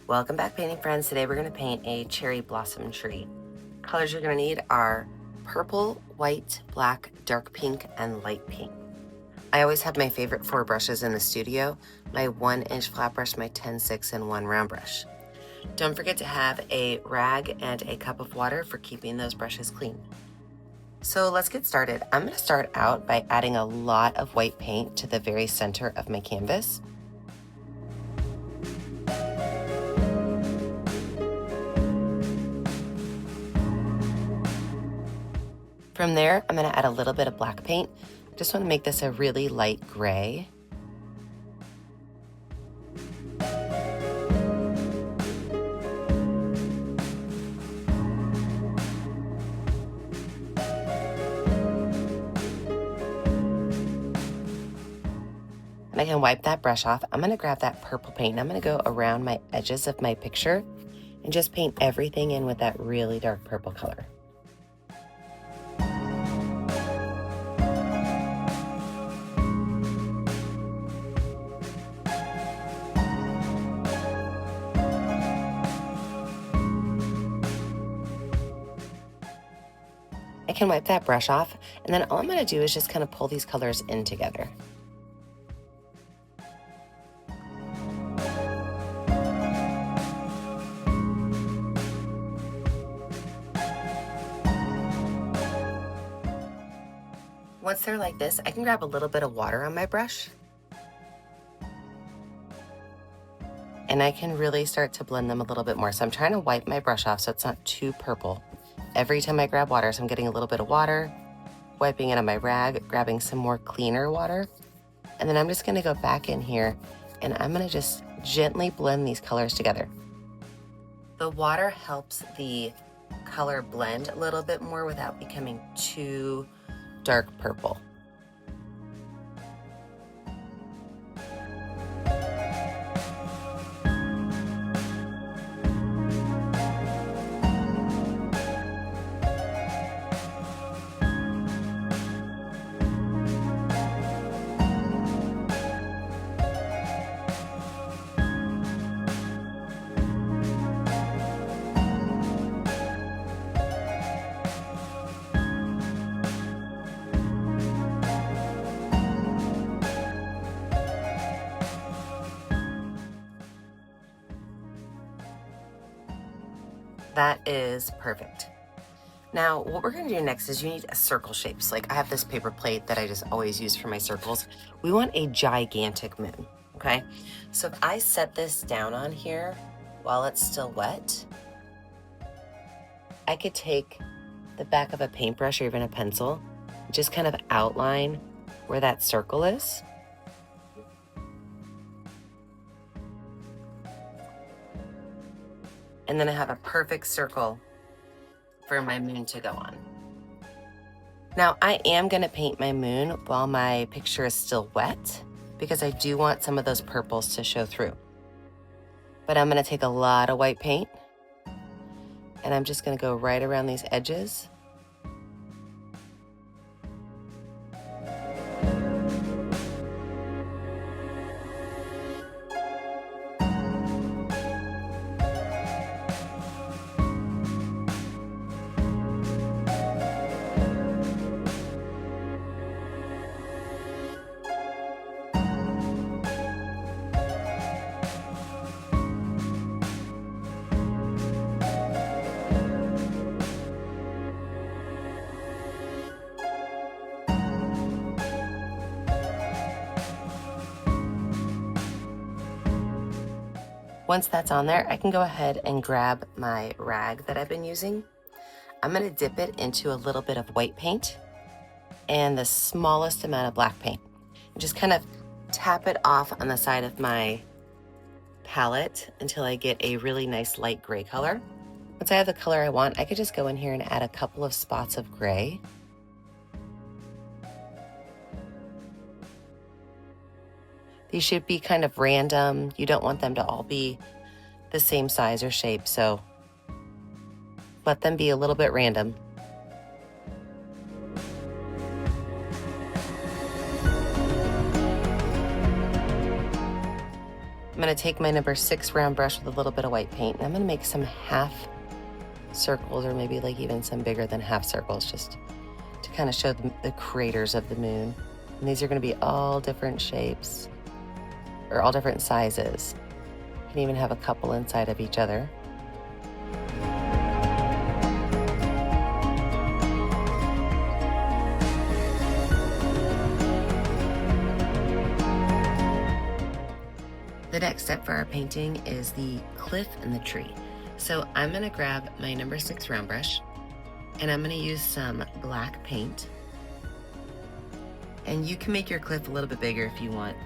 Welcome back, painting friends. Today we're going to paint a cherry blossom tree. Colors you're going to need are purple, white, black, dark pink, and light pink. I always have my favorite 4 brushes in the studio, my 1-inch flat brush, my 10-6, and 1 round brush. Don't forget to have a rag and a cup of water for keeping those brushes clean. So let's get started. I'm going to start out by adding a lot of white paint to the very center of my canvas. From there, I'm going to add a little bit of black paint. I just want to make this a really light gray. And I can wipe that brush off. I'm going to grab that purple paint and I'm going to go around my edges of my picture and just paint everything in with that really dark purple color. I can wipe that brush off, and then all I'm going to do is just kind of pull these colors in together. Once they're like this, I can grab a little bit of water on my brush, and I can really start to blend them a little bit more. So I'm trying to wipe my brush off so it's not too purple. Every time I grab water, so I'm getting a little bit of water, wiping it on my rag, grabbing some more cleaner water, and then I'm just gonna go back in here and I'm gonna just gently blend these colors together. The water helps the color blend a little bit more without becoming too dark purple. That is perfect. Now, what we're gonna do next is you need a circle shapes. Like I have this paper plate that I just always use for my circles. We want a gigantic moon, okay? So if I set this down on here while it's still wet, I could take the back of a paintbrush or even a pencil, just kind of outline where that circle is. And then I have a perfect circle for my moon to go on. Now I am gonna paint my moon while my picture is still wet because I do want some of those purples to show through. But I'm gonna take a lot of white paint and I'm just gonna go right around these edges. Once that's on there, I can go ahead and grab my rag that I've been using. I'm gonna dip it into a little bit of white paint and the smallest amount of black paint. And just kind of tap it off on the side of my palette until I get a really nice light gray color. Once I have the color I want, I could just go in here and add a couple of spots of gray. These should be kind of random. You don't want them to all be the same size or shape, so let them be a little bit random. I'm gonna take my number 6 round brush with a little bit of white paint, and I'm gonna make some half circles, or maybe like even some bigger than half circles, just to kind of show the craters of the moon. And these are gonna be all different shapes, or all different sizes. You can even have a couple inside of each other. The next step for our painting is the cliff and the tree. So I'm gonna grab my number 6 round brush, and I'm gonna use some black paint. And you can make your cliff a little bit bigger if you want,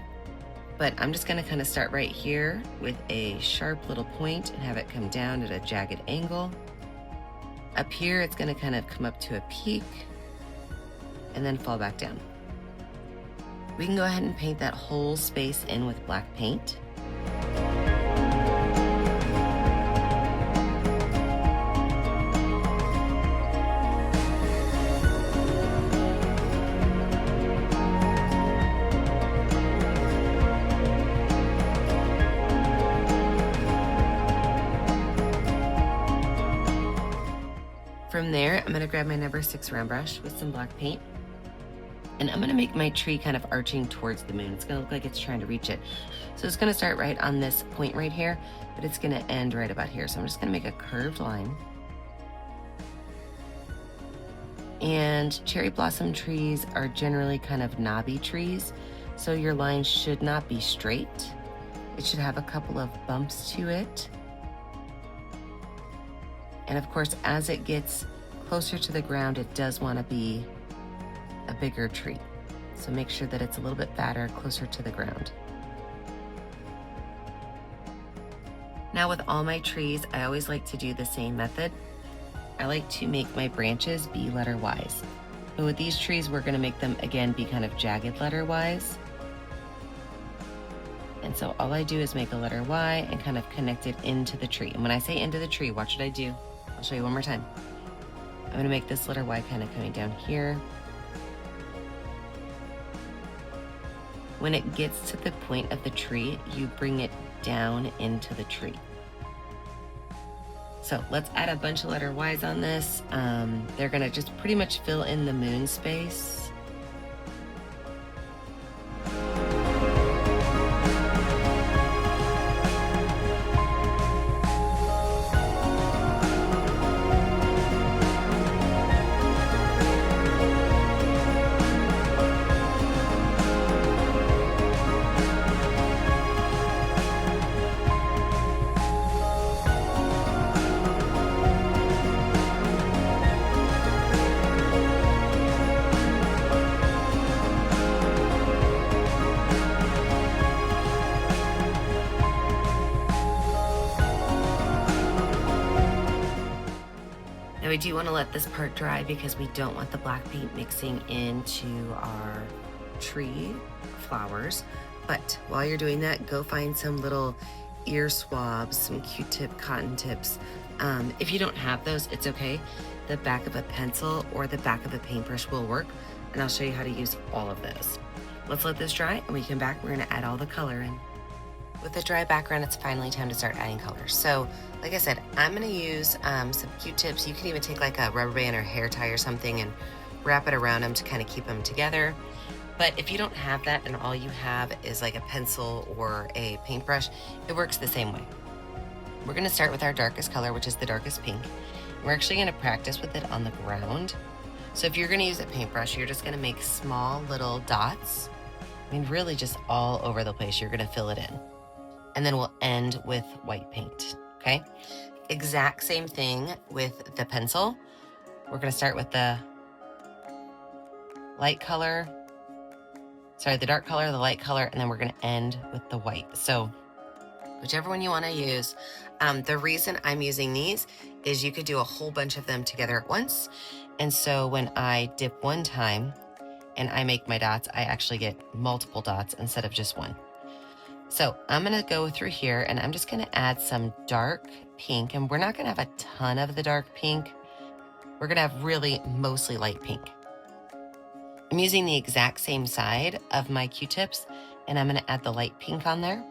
but I'm just gonna kind of start right here with a sharp little point and have it come down at a jagged angle. Up here, it's gonna kind of come up to a peak and then fall back down. We can go ahead and paint that whole space in with black paint. From there, I'm gonna grab my number 6 round brush with some black paint, and I'm gonna make my tree kind of arching towards the moon. It's gonna look like it's trying to reach it. So it's gonna start right on this point right here, but it's gonna end right about here. So I'm just gonna make a curved line. And cherry blossom trees are generally kind of knobby trees, so your line should not be straight. It should have a couple of bumps to it. And of course, as it gets closer to the ground, it does want to be a bigger tree. So make sure that it's a little bit fatter, closer to the ground. Now with all my trees, I always like to do the same method. I like to make my branches be letter Ys. But with these trees, we're gonna make them, again, be kind of jagged letter Ys. And so all I do is make a letter Y and kind of connect it into the tree. And when I say into the tree, watch what I do. I'll show you one more time. I'm gonna make this letter Y kind of coming down here. When it gets to the point of the tree, you bring it down into the tree. So let's add a bunch of letter Ys on this. They're gonna just pretty much fill in the moon space. Now we do want to let this part dry because we don't want the black paint mixing into our tree flowers. But while you're doing that, go find some little ear swabs, some Q-tip cotton tips. If you don't have those, it's okay. The back of a pencil or the back of a paintbrush will work, and I'll show you how to use all of those. Let's let this dry, and when we come back, we're gonna add all the color in. With the dry background, it's finally time to start adding color. So, like I said, I'm gonna use some Q-tips. You can even take like a rubber band or hair tie or something and wrap it around them to kind of keep them together. But if you don't have that and all you have is like a pencil or a paintbrush, it works the same way. We're gonna start with our darkest color, which is the darkest pink. We're actually gonna practice with it on the ground. So if you're gonna use a paintbrush, you're just gonna make small little dots. I mean, really just all over the place. You're gonna fill it in. And then we'll end with white paint, okay? Exact same thing with the pencil. We're gonna start with the light color, the dark color, the light color, and then we're gonna end with the white. So whichever one you wanna use. The reason I'm using these is you could do a whole bunch of them together at once. And so when I dip one time and I make my dots, I actually get multiple dots instead of just one. So I'm gonna go through here and I'm just gonna add some dark pink, and we're not gonna have a ton of the dark pink. We're gonna have really mostly light pink. I'm using the exact same side of my Q-tips, and I'm gonna add the light pink on there.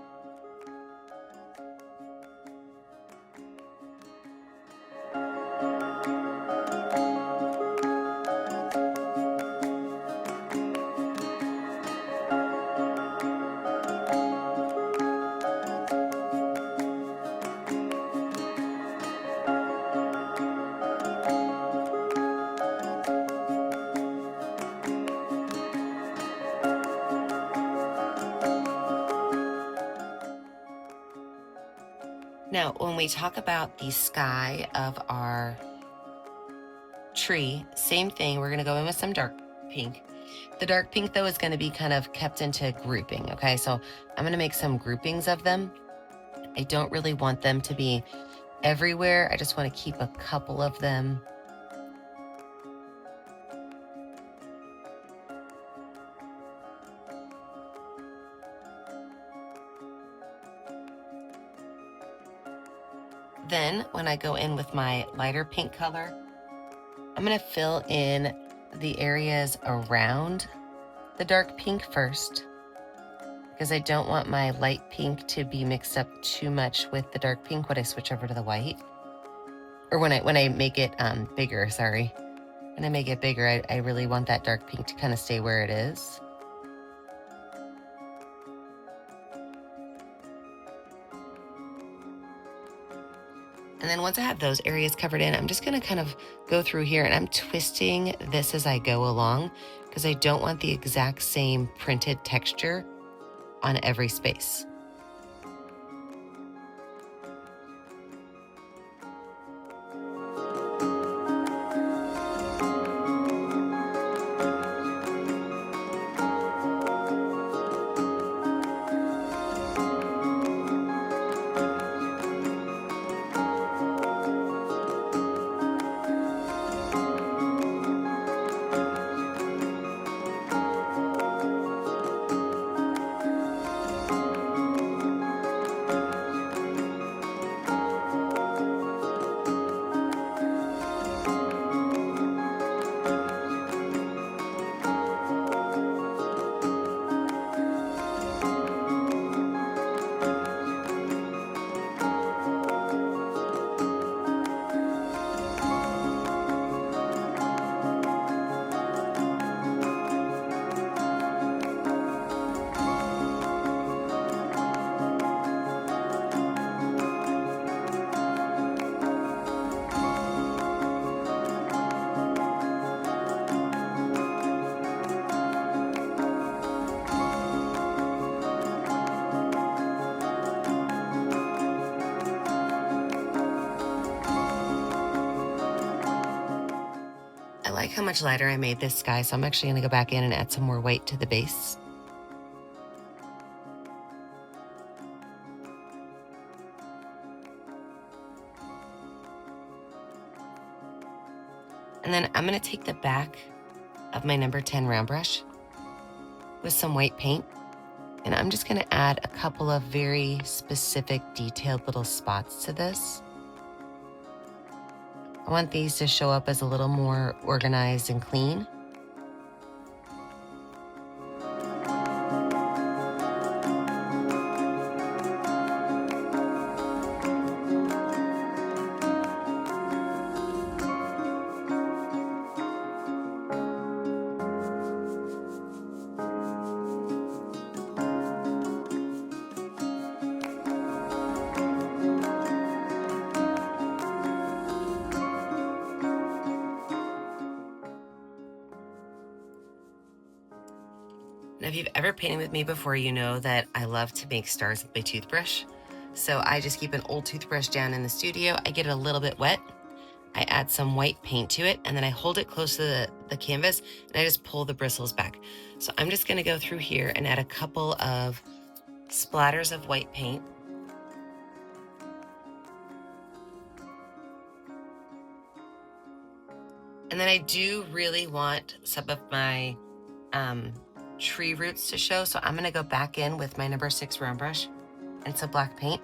Now, when we talk about the sky of our tree, same thing, we're gonna go in with some dark pink. The dark pink though is gonna be kind of kept into grouping, okay? So I'm gonna make some groupings of them. I don't really want them to be everywhere. I just wanna keep a couple of them. Then when I go in with my lighter pink color, I'm gonna fill in the areas around the dark pink first, because I don't want my light pink to be mixed up too much with the dark pink when I switch over to the white. Or when I make it bigger, sorry. When I make it bigger, I really want that dark pink to kind of stay where it is. And then once I have those areas covered in, I'm just gonna kind of go through here and I'm twisting this as I go along because I don't want the exact same printed texture on every space. I like how much lighter I made this sky, so I'm actually gonna go back in and add some more white to the base. And then I'm gonna take the back of my number 10 round brush with some white paint, and I'm just gonna add a couple of very specific detailed little spots to this. I want these to show up as a little more organized and clean. Now, if you've ever painted with me before, you know that I love to make stars with my toothbrush. So I just keep an old toothbrush down in the studio. I get it a little bit wet. I add some white paint to it, and then I hold it close to the canvas, and I just pull the bristles back. So I'm just gonna go through here and add a couple of splatters of white paint. And then I do really want some of my tree roots to show. So I'm gonna go back in with my number 6 round brush and some black paint.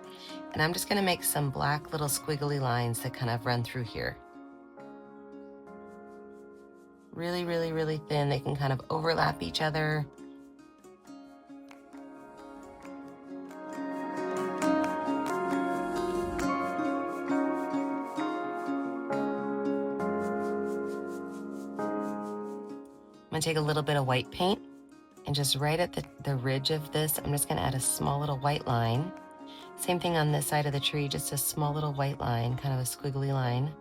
And I'm just gonna make some black little squiggly lines that kind of run through here. Really, really, really thin. They can kind of overlap each other. I'm gonna take a little bit of white paint and just right at the ridge of this, I'm just gonna add a small little white line. Same thing on this side of the tree, just a small little white line, kind of a squiggly line.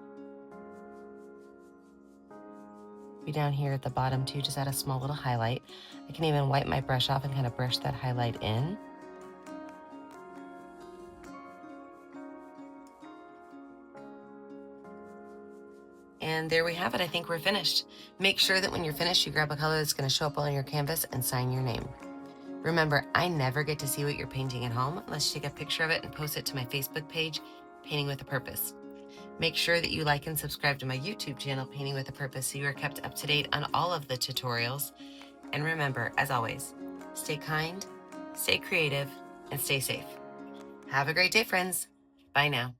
Be down here at the bottom too, just add a small little highlight. I can even wipe my brush off and kind of brush that highlight in. And there we have it. I think we're finished. Make sure that when you're finished, you grab a color that's going to show up on your canvas and sign your name. Remember, I never get to see what you're painting at home unless you take a picture of it and post it to my Facebook page, Painting with a Purpose. Make sure that you like and subscribe to my YouTube channel, Painting with a Purpose, so you are kept up to date on all of the tutorials. And remember, as always, stay kind, stay creative, and stay safe. Have a great day, friends. Bye now.